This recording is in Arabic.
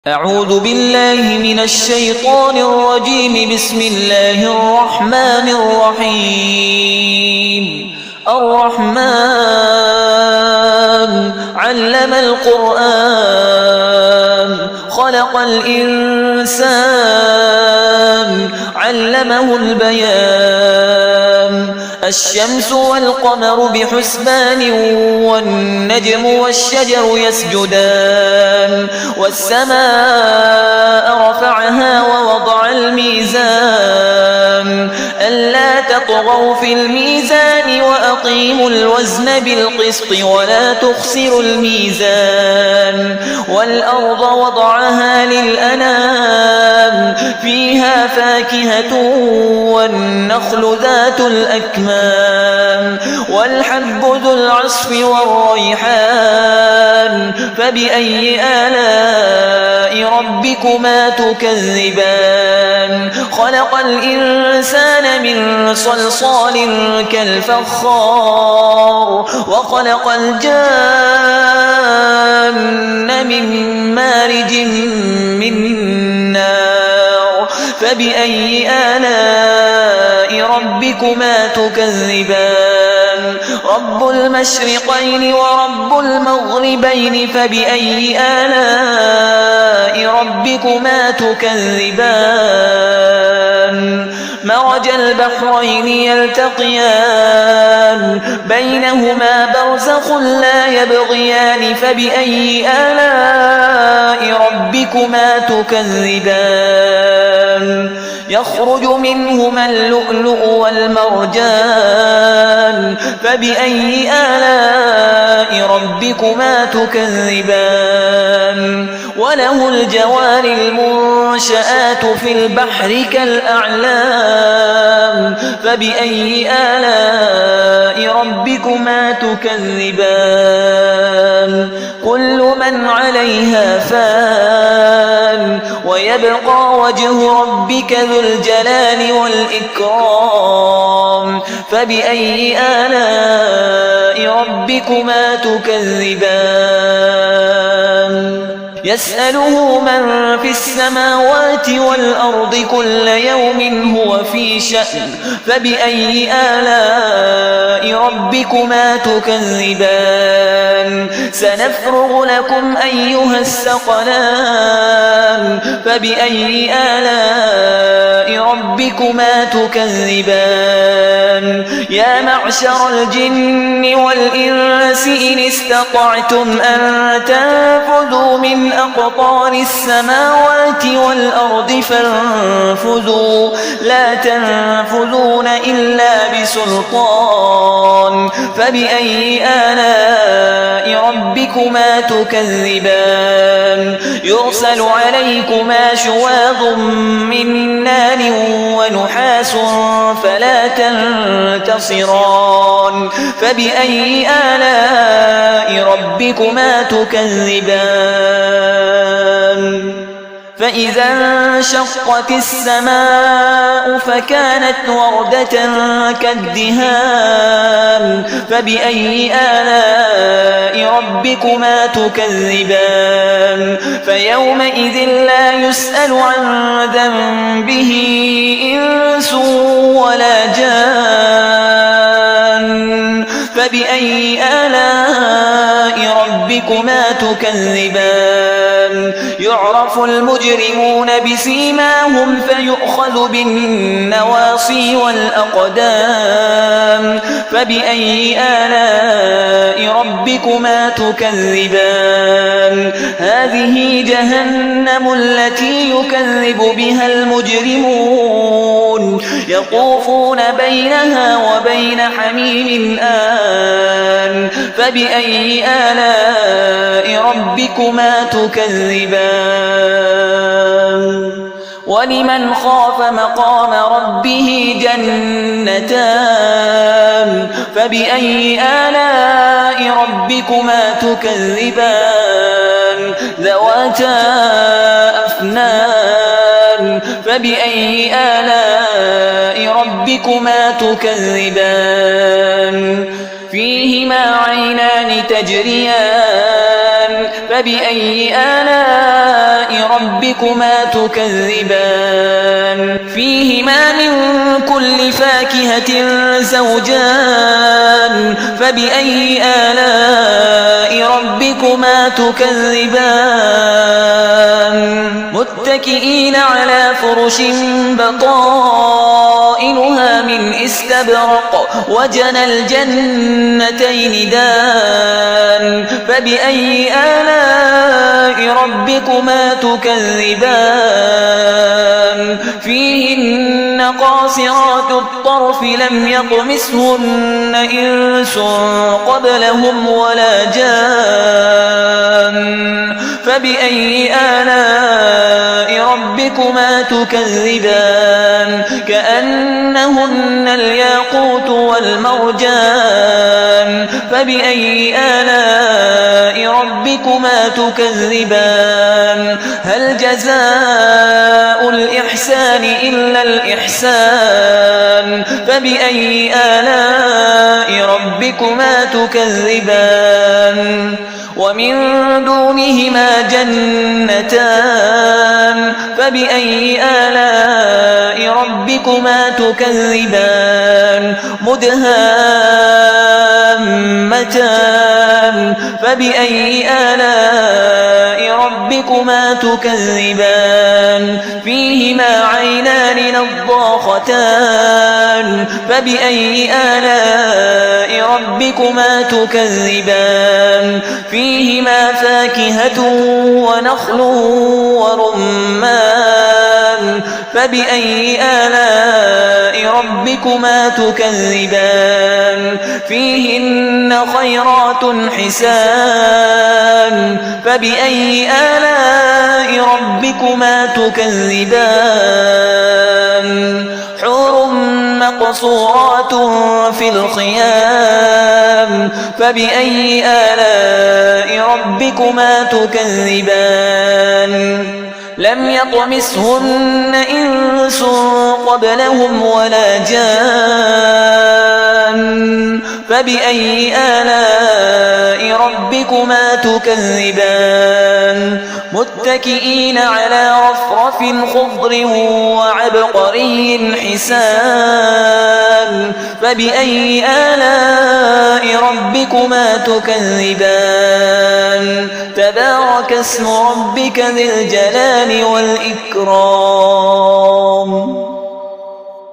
أعوذ بالله من الشيطان الرجيم. بسم الله الرحمن الرحيم. الرحمن علم القرآن خلق الإنسان علمه البيان. الشمس والقمر بحسبان والنجم والشجر يسجدان. والسماء رفعها ووضع الميزان ألا تطغوا في الميزان وأقيموا الوزن بالقسط ولا تخسروا الميزان. والأرض وضعها للأنام فيها فاكهة والنخل ذات الأكمام والحب ذو العصف والريحان. فبأي آلاء ربكما تكذبان؟ خلق الإنسان من صلصال كالفخار وخلق الجان من مارج من نار. فبأي آلاء ربكما تكذبان؟ رب المشرقين ورب المغربين. فبأي آلاء ربكما تكذبان؟ مرج البحرين يلتقيان بينهما برزخ لا يبغيان. فبأي آلاء ربكما تكذبان؟ يخرج منهما اللؤلؤ والمرجان. فبأي آلاء ربكما تكذبان؟ وله الجوار المنشآت في البحر كالأعلام. فبأي آلاء ربكما تكذبان؟ كل من عليها فان ويبقى وجه ربك ذو الجلال والإكرام. فبأي آلاء ربكما تكذبان؟ يسأله من في السماوات والأرض كل يوم هو في شأن. فبأي آلاء ربكما تكذبان؟ سنفرغ لكم أيها الثقلان. فبأي آلاء ربكما تكذبان؟ يا معشر الجن والإنس إن استطعتم أن تنفذوا من أقطار السماوات والأرض فانفذوا لا تنفذون إلا بسلطان. فبأي آلاء ربكما تكذبان؟ يرسل عليكما شواظ من نار ونحاس فلا تنتصران. فبأي آلاء ربكما تكذبان؟ فإذا انشقت السماء فكانت وردة كالدهان. فبأي آلاء ربكما تكذبان؟ فيومئذ لا يسأل عن ذنبه إنس ولا جان. فبأي آلاء ربكما تكذبان؟ يعرف المجرمون بسيماهم فيؤخذ بالنواصي والأقدام. فبأي آلاء ربكما تكذبان؟ هذه جهنم التي يكذب بها المجرمون يطوفون بينها وبين حميم آن. فبأي آلاء ربكما تكذبان؟ ولمن خاف مقام ربه جنتان. فبأي آلاء ربكما تكذبان؟ ذواتا أفنان. فبأي آلاء ربكما تكذبان؟ فيهما عينان تجريان. فبأي آلاء ربكما تكذبان فيهما من كل فاكهة زوجان فبأي آلاء ربكما تكذبان متكئين على فرش بطائنها من استبرق وجنى الجنتين دان فبأي آلاء ربكما تكذبان فيهن قاصرات الطرف لم يطمثهن إنس قبلهم ولا جان فبأي آلاء ربكما تكذبان كأنهن الياقوت والمرجان فبأي آلاء ربكما تكذبان هل جزاء الإحسان إلا الإحسان فبأي آلاء ربكما تكذبان ومن دونهما جنتان فبأي آلاء ربكما تكذبان مدهامتان فبأي آلاء ربكما تكذبان فيهما عينان نضاختان فبأي آلاء ربكما تكذبان فيهما فاكهة ونخل ورمان فبأي آلاء ربكما تكذبان فيهن خيرات حسان فبأي آلاء ربكما تكذبان حور مقصورات في الخيام فبأي آلاء ربكما تكذبان لم يطمثهن إنس قبلهم ولا جان فبأي آلاء ربكما تكذبان متكئين على رفرف خضر وعبقري حسان فبأي آلاء ربكما تكذبان تبارك اسم ربك ذي الجلال والإكرام